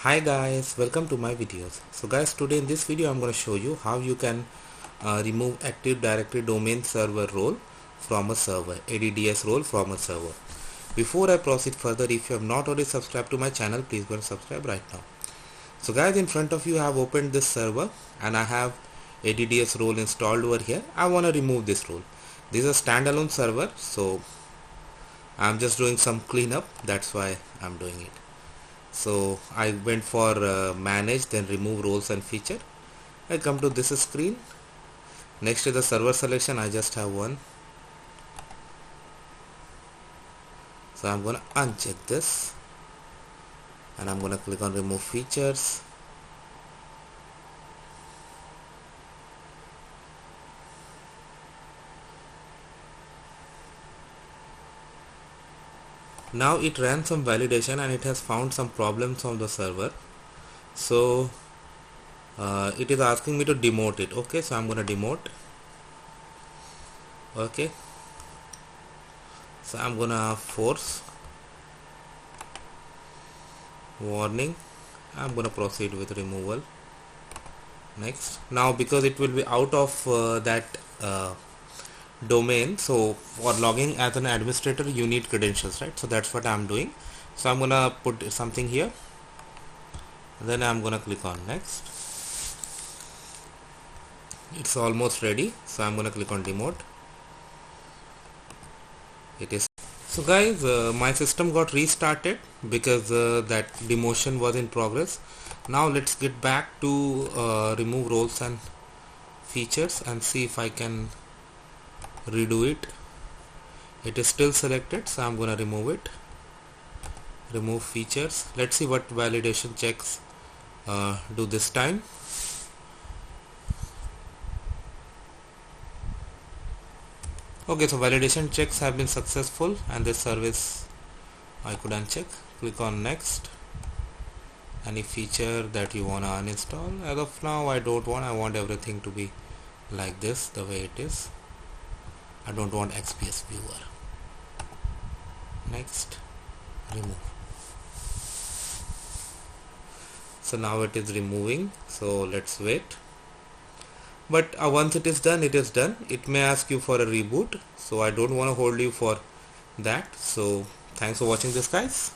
Hi guys, welcome to my videos. So guys, today in this video I'm going to show you how you can remove Active Directory domain server role from a server, ADDS role from a server. Before I proceed further, if you have not already subscribed to my channel, please go and subscribe right now. So guys, in front of you I have opened this server and I have ADDS role installed over here. I want to remove this role. This is a standalone server, so I'm just doing some cleanup. That's why I'm doing it. So I went for manage, then remove roles and feature. I come to this screen. Next to the server selection, I just have one. So I'm gonna uncheck this and I'm gonna click on remove features. Now it ran some validation and it has found some problems on the server. So it is asking me to demote it. Okay, so I'm gonna demote. Okay, so I'm gonna force warning. I'm gonna proceed with removal. Next. Now because it will be out of that domain, so for logging as an administrator you need credentials, right? So that's what I'm doing. So I'm gonna put something here, then I'm gonna click on next. It's almost ready, so I'm gonna click on demote. It is. So guys, my system got restarted because that demotion was in progress. Now let's get back to remove roles and features and see if I can redo it. It is still selected, so I'm gonna remove it. Remove features. Let's see what validation checks do this time. Okay, so validation checks have been successful and this service I could uncheck. Click on next. Any feature that you want to uninstall. As of now I don't want. I want everything to be like this, the way it is. I don't want XPS viewer. Next. Remove. So now it is removing, so let's wait. But once it is done, it is done. It may ask you for a reboot, so I don't want to hold you for that. So thanks for watching this, guys.